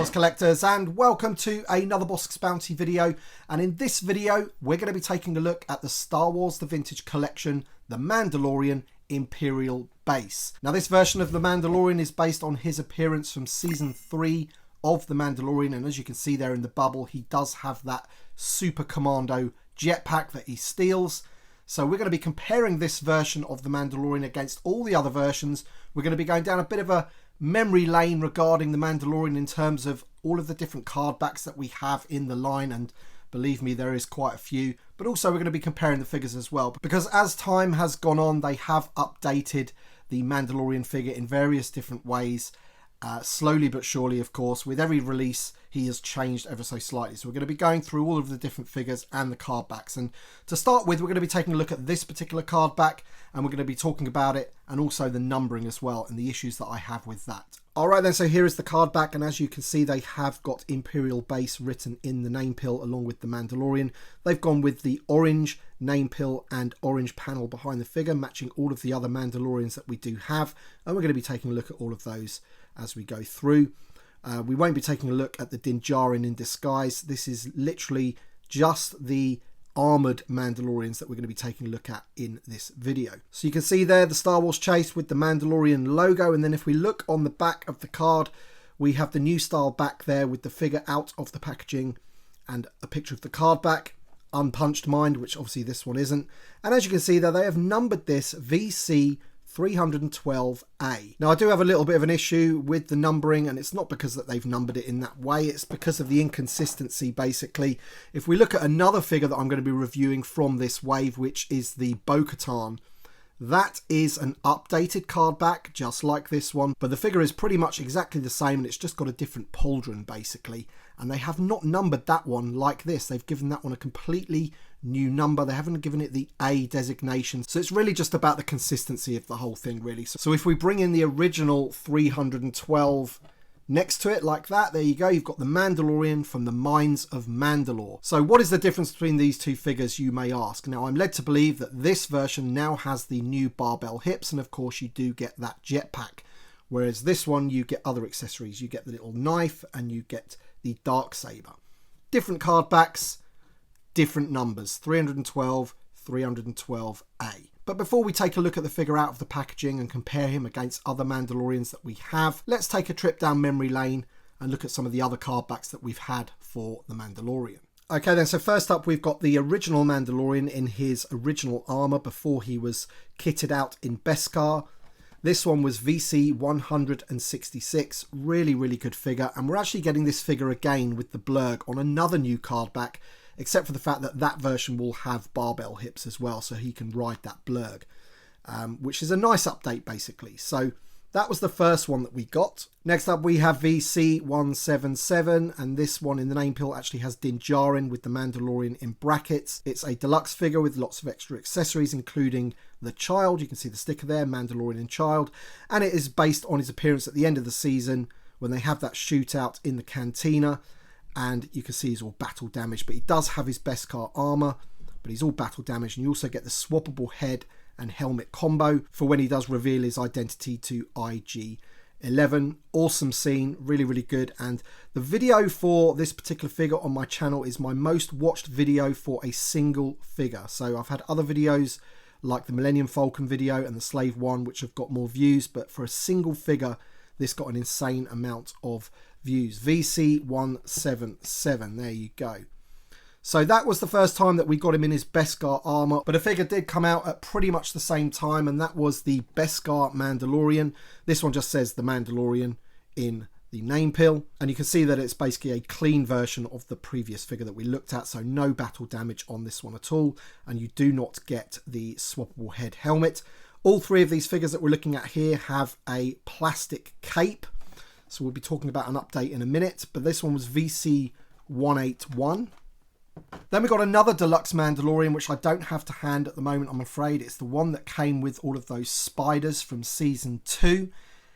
Course collectors, and welcome to another Bossk's Bounty video. And in this video we're going to be taking a look at the Star Wars The Vintage Collection The Mandalorian Imperial Base. Now this version of The Mandalorian is based on his appearance from season 3 of The Mandalorian, and as you can see there in the bubble, he does have that super commando jetpack that he steals. So we're going to be comparing this version of The Mandalorian against all the other versions. We're going to be going down a bit of a memory lane regarding The Mandalorian in terms of all of the different card backs that we have in the line, and believe me, there is quite a few. But also we're going to be comparing the figures as well, because as time has gone on, they have updated the Mandalorian figure in various different ways. Slowly but surely, of course. With every release, he has changed ever so slightly. So we're going to be going through all of the different figures and the card backs. And to start with, we're going to be taking a look at this particular card back, and we're going to be talking about it and also the numbering as well and the issues that I have with that. Alright then, so here is the card back, and as you can see, they have got Imperial Base written in the name pill along with the Mandalorian. They've gone with the orange name pill and orange panel behind the figure, matching all of the other Mandalorians that we do have, and we're going to be taking a look at all of those as we go through. We won't be taking a look at the Din Djarin in disguise. This is literally just the armoured Mandalorians that we're going to be taking a look at in this video. So you can see there the Star Wars chase with the Mandalorian logo, and then if we look on the back of the card, we have the new style back there with the figure out of the packaging and a picture of the card back, unpunched mind, which obviously this one isn't. And as you can see there, they have numbered this VC312A. Now I do have a little bit of an issue with the numbering, and it's not because that they've numbered it in that way, it's because of the inconsistency basically. If we look at another figure that I'm going to be reviewing from this wave, which is the Bo-Katan, that is an updated card back just like this one, but the figure is pretty much exactly the same, and it's just got a different pauldron basically. And they have not numbered that one like this. They've given that one a completely new number. They haven't given it the A designation. So it's really just about the consistency of the whole thing, really. So if we bring in the original 312 next to it like that, there you go. You've got the Mandalorian from the Mines of Mandalore. So what is the difference between these two figures, you may ask? Now, I'm led to believe that this version now has the new barbell hips, and of course you do get that jetpack. Whereas this one, you get other accessories. You get the little knife and you get the dark saber. Different card backs, different numbers, 312, 312A. But before we take a look at the figure out of the packaging and compare him against other Mandalorians that we have, let's take a trip down memory lane and look at some of the other card backs that we've had for the Mandalorian. Okay then, so first up we've got the original Mandalorian in his original armour before he was kitted out in Beskar. This one was VC166, really good figure, and we're actually getting this figure again with the blurg on another new card back, except for the fact that that version will have barbell hips as well, so he can ride that blurg, which is a nice update basically. So that was the first one that we got. Next up we have VC177, and this one in the name pill actually has Din Djarin with the Mandalorian in brackets. It's a deluxe figure with lots of extra accessories, including the child. You can see the sticker there, Mandalorian and child, and it is based on his appearance at the end of the season when they have that shootout in the cantina, and you can see he's all battle damaged, but he does have his Beskar armor, but he's all battle damaged. And you also get the swappable head and helmet combo for when he does reveal his identity to IG-11. Awesome scene, really good. And the video for this particular figure on my channel is my most watched video for a single figure. So I've had other videos like the Millennium Falcon video and the Slave One, which have got more views, but for a single figure this got an insane amount of views. VC177, there you go. So that was the first time that we got him in his Beskar armor, but a figure did come out at pretty much the same time, and that was the Beskar Mandalorian. This one just says the Mandalorian in the name pill, and you can see that it's basically a clean version of the previous figure that we looked at, so no battle damage on this one at all, and you do not get the swappable head helmet. All three of these figures that we're looking at here have a plastic cape, so we'll be talking about an update in a minute, but this one was VC181. Then we got another deluxe Mandalorian, which I don't have to hand at the moment, I'm afraid. It's the one that came with all of those spiders from season 2.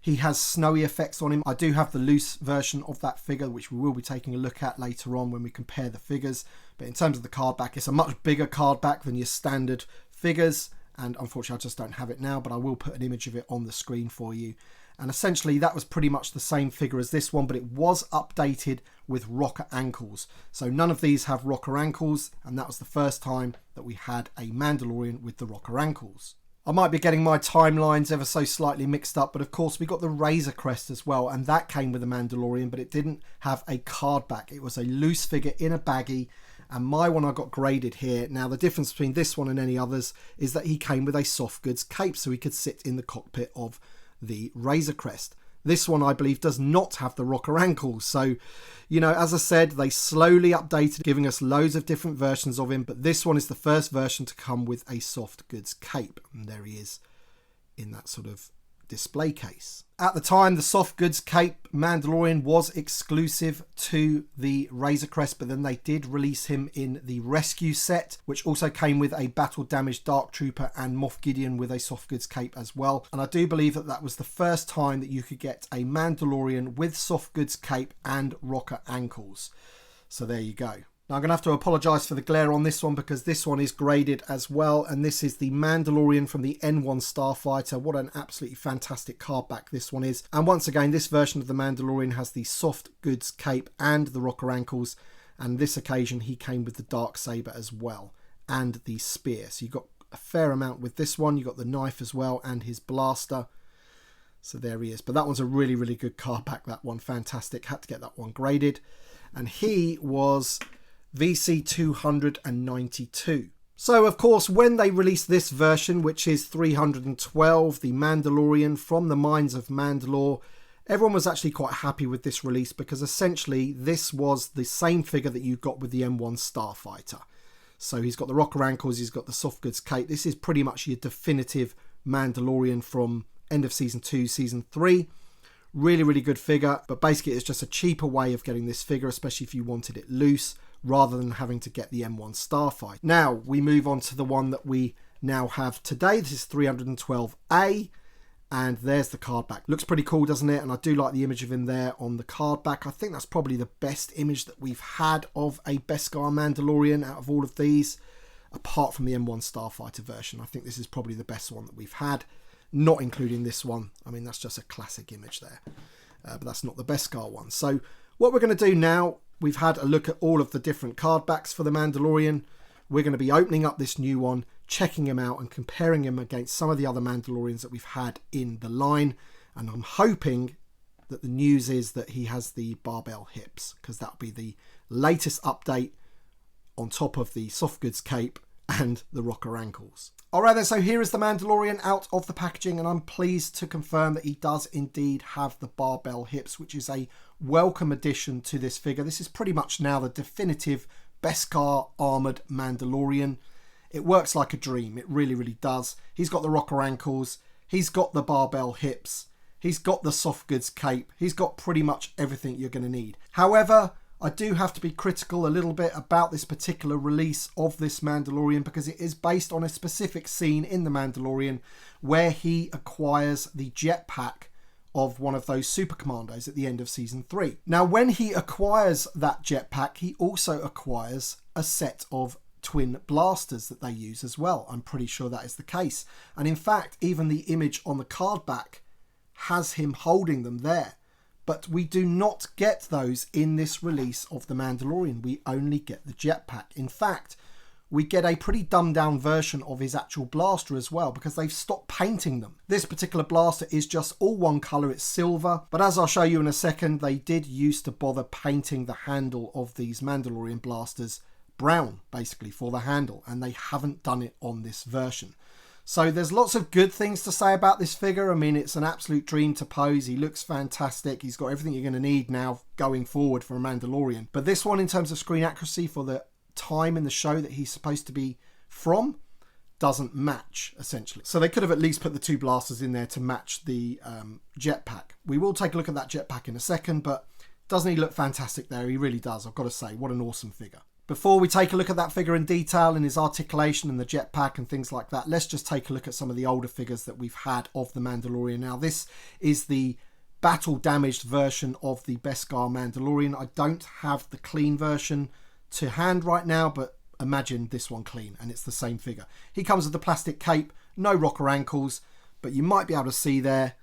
He has snowy effects on him. I do have the loose version of that figure, which we will be taking a look at later on when we compare the figures. But in terms of the card back, it's a much bigger card back than your standard figures. And unfortunately, I just don't have it now, but I will put an image of it on the screen for you. And essentially that was pretty much the same figure as this one, but it was updated with rocker ankles. So none of these have rocker ankles, and that was the first time that we had a Mandalorian with the rocker ankles. I might be getting my timelines ever so slightly mixed up, but of course we got the Razor Crest as well, and that came with the Mandalorian, but it didn't have a card back. It was a loose figure in a baggie, and my one I got graded here. Now the difference between this one and any others is that he came with a soft goods cape, so he could sit in the cockpit of the Razor Crest. This one I believe does not have the rocker ankles. So, you know, as I said, they slowly updated, giving us loads of different versions of him, but this one is the first version to come with a soft goods cape, and there he is in that sort of display case. At the time, the soft goods cape Mandalorian was exclusive to the Razor Crest, but then they did release him in the rescue set, which also came with a battle damaged Dark Trooper and Moff Gideon with a soft goods cape as well. And I do believe that that was the first time that you could get a Mandalorian with soft goods cape and rocker ankles. So there you go. Now I'm going to have to apologise for the glare on this one because this one is graded as well, and this is the Mandalorian from the N1 Starfighter. What an absolutely fantastic card back this one is. And once again, this version of the Mandalorian has the soft goods cape and the rocker ankles, and this occasion he came with the Darksaber as well and the spear. So you got a fair amount with this one. You got the knife as well and his blaster. So there he is. But that one's a really, really good card back, that one. Fantastic. Had to get that one graded. And he was VC312A. So of course when they released this version, which is 312, the Mandalorian from the Mines of Mandalore, everyone was actually quite happy with this release because essentially this was the same figure that you got with the M1 Starfighter. So he's got the rocker ankles, he's got the soft goods cape. This is pretty much your definitive Mandalorian from end of season 2, season 3. Really, really good figure, but basically it's just a cheaper way of getting this figure, especially if you wanted it loose, rather than having to get the M1 Starfighter. Now we move on to the one that we now have today. This is 312A, and there's the card back. Looks pretty cool, doesn't it? And I do like the image of him there on the card back. I think that's probably the best image that we've had of a Beskar Mandalorian out of all of these, apart from the M1 Starfighter version. I think this is probably the best one that we've had, not including this one. I mean, that's just a classic image there, but that's not the Beskar one. So what we're going to do now, we've had a look at all of the different card backs for the Mandalorian. We're going to be opening up this new one, checking him out and comparing him against some of the other Mandalorians that we've had in the line. And I'm hoping that the news is that he has the barbell hips, because that'll be the latest update on top of the soft goods cape and the rocker ankles. Alright then, so here is the Mandalorian out of the packaging, and I'm pleased to confirm that he does indeed have the barbell hips, which is a welcome addition to this figure. This is pretty much now the definitive Beskar armoured Mandalorian. It works like a dream, it really, really does. He's got the rocker ankles, he's got the barbell hips, he's got the soft goods cape, he's got pretty much everything you're going to need. However, I do have to be critical a little bit about this particular release of this Mandalorian, because it is based on a specific scene in The Mandalorian where he acquires the jetpack of one of those super commandos at the end of season 3. Now, when he acquires that jetpack, he also acquires a set of twin blasters that they use as well. I'm pretty sure that is the case. And in fact, even the image on the card back has him holding them there. But we do not get those in this release of The Mandalorian. We only get the jetpack. In fact, we get a pretty dumbed down version of his actual blaster as well, because they've stopped painting them. This particular blaster is just all one colour, it's silver. But as I'll show you in a second, they did used to bother painting the handle of these Mandalorian blasters brown, basically, for the handle. And they haven't done it on this version. So there's lots of good things to say about this figure. I mean, it's an absolute dream to pose. He looks fantastic. He's got everything you're going to need now going forward for a Mandalorian. But this one, in terms of screen accuracy for the time in the show that he's supposed to be from, doesn't match, essentially. So they could have at least put the two blasters in there to match the jetpack. We will take a look at that jetpack in a second, but doesn't he look fantastic there? He really does, I've got to say. What an awesome figure. Before we take a look at that figure in detail and his articulation and the jetpack and things like that, let's just take a look at some of the older figures that we've had of the Mandalorian. Now, this is the battle-damaged version of the Beskar Mandalorian. I don't have the clean version to hand right now, but imagine this one clean, and it's the same figure. He comes with the plastic cape, no rocker ankles, but you might be able to see there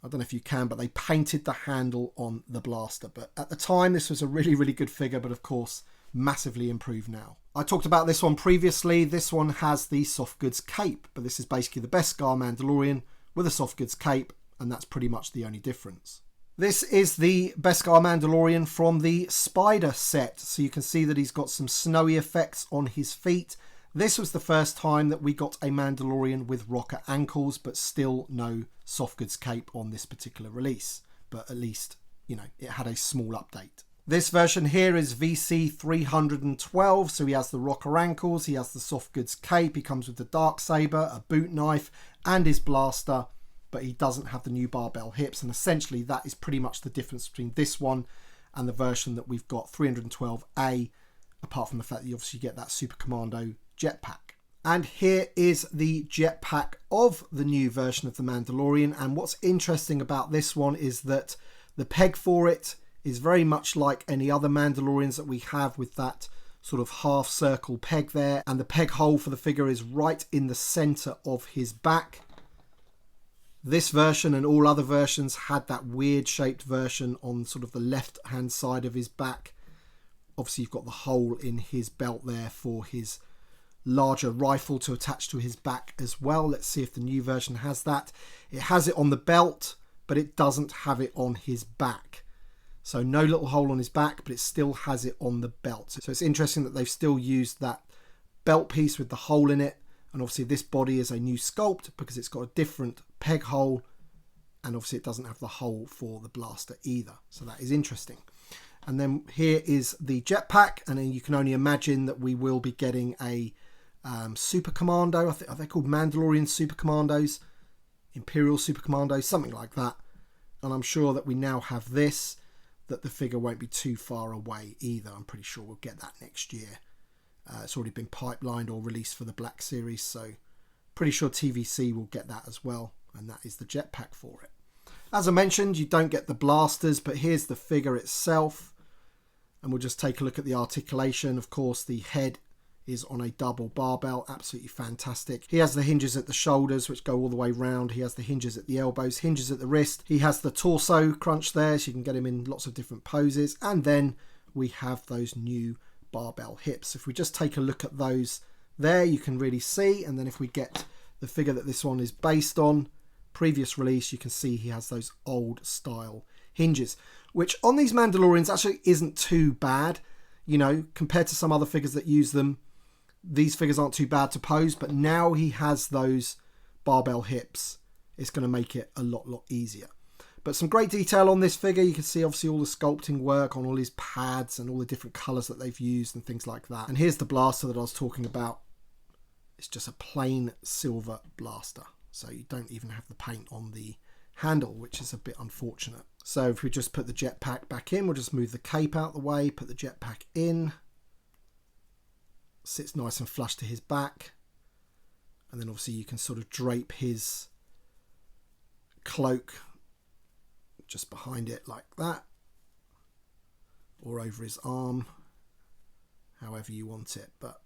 I don't know if you can, but they painted the handle on the blaster. But at the time, this was a really, really good figure, but of course, massively improved now. I talked about this one previously. This one has the soft goods cape, but this is basically the Beskar Mandalorian with a soft goods cape, and that's pretty much the only difference. This is the Beskar Mandalorian from the Spider set. So you can see that he's got some snowy effects on his feet. This was the first time that we got a Mandalorian with rocker ankles, but still no soft goods cape on this particular release. But at least, you know, it had a small update. This version here is VC312, so he has the rocker ankles, he has the soft goods cape, he comes with the Darksaber, a boot knife, and his blaster, but he doesn't have the new barbell hips, and essentially that is pretty much the difference between this one and the version that we've got, 312A, apart from the fact that you obviously get that Super Commando jetpack. And here is the jetpack of the new version of the Mandalorian, and what's interesting about this one is that the peg for it is very much like any other Mandalorians that we have, with that sort of half circle peg there, and the peg hole for the figure is right in the center of his back. This version and all other versions had that weird shaped version on sort of the left hand side of his back. Obviously you've got the hole in his belt there for his larger rifle to attach to his back as well. Let's see if the new version has that. It has it on the belt, but it doesn't have it on his back. So no little hole on his back, but it still has it on the belt. So it's interesting that they've still used that belt piece with the hole in it. And obviously this body is a new sculpt because it's got a different peg hole. And obviously it doesn't have the hole for the blaster either. So that is interesting. And then here is the jetpack. And then you can only imagine that we will be getting a Super Commando. I think, are they called Mandalorian Super Commandos? Imperial Super Commandos, something like that. And I'm sure that we now have this, that the figure won't be too far away either. I'm pretty sure we'll get that next year. It's already been pipelined or released for the Black Series, so pretty sure TVC will get that as well, and that is the jetpack for it. As I mentioned, you don't get the blasters, but here's the figure itself, and we'll just take a look at the articulation. Of course, the head is on a double barbell, absolutely fantastic. He has the hinges at the shoulders, which go all the way round. He has the hinges at the elbows, hinges at the wrist. He has the torso crunch there, so you can get him in lots of different poses. And then we have those new barbell hips. If we just take a look at those there, you can really see. And then if we get the figure that this one is based on, previous release, you can see he has those old style hinges, which on these Mandalorians actually isn't too bad. You know, compared to some other figures that use them, these figures aren't too bad to pose, but now he has those barbell hips. It's going to make it a lot easier. But some great detail on this figure. You can see obviously all the sculpting work on all his pads and all the different colours that they've used and things like that. And here's the blaster that I was talking about. It's just a plain silver blaster. So you don't even have the paint on the handle, which is a bit unfortunate. So if we just put the jetpack back in, we'll just move the cape out the way, put the jetpack in. Sits nice and flush to his back. And then obviously you can sort of drape his cloak just behind it like that, or over his arm, however you want it. But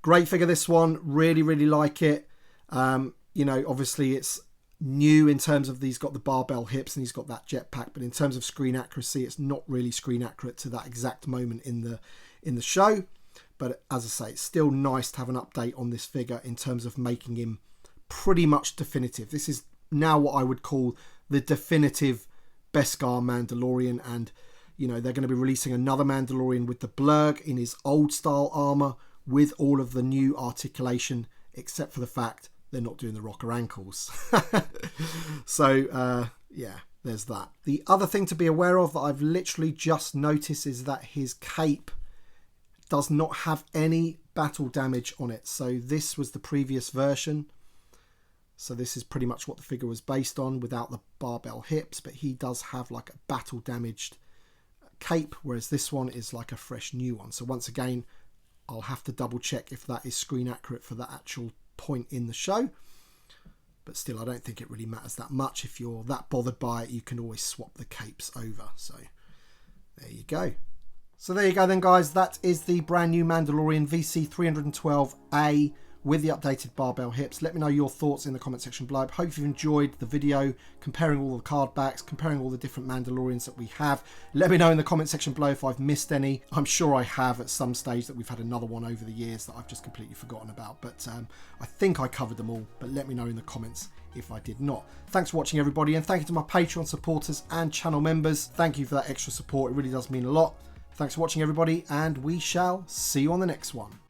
great figure, this one. Really like it. You know, obviously it's new in terms of he's got the barbell hips and he's got that jetpack, but in terms of screen accuracy, it's not really screen accurate to that exact moment in the show. But as I say, it's still nice to have an update on this figure in terms of making him pretty much definitive. This is now what I would call the definitive Beskar Mandalorian, and you know they're going to be releasing another Mandalorian with the blurg in his old style armor with all of the new articulation, except for the fact they're not doing the rocker ankles. So yeah, there's that. The other thing to be aware of that I've literally just noticed is that his cape does not have any battle damage on it. So this was the previous version. So this is pretty much what the figure was based on without the barbell hips, but he does have like a battle damaged cape, whereas this one is like a fresh new one. So once again, I'll have to double check if that is screen accurate for that actual point in the show. But still, I don't think it really matters that much. If you're that bothered by it, you can always swap the capes over. So there you go. So there you go then, guys. That is the brand new Mandalorian VC312A with the updated barbell hips. Let me know your thoughts in the comment section below. Hope you've enjoyed the video comparing all the card backs, comparing all the different Mandalorians that we have. Let me know in the comment section below if I've missed any. I'm sure I have at some stage, that we've had another one over the years that I've just completely forgotten about, but I think I covered them all, but let me know in the comments if I did not. Thanks for watching, everybody, and thank you to my Patreon supporters and channel members. Thank you for that extra support. It really does mean a lot. Thanks for watching, everybody, and we shall see you on the next one.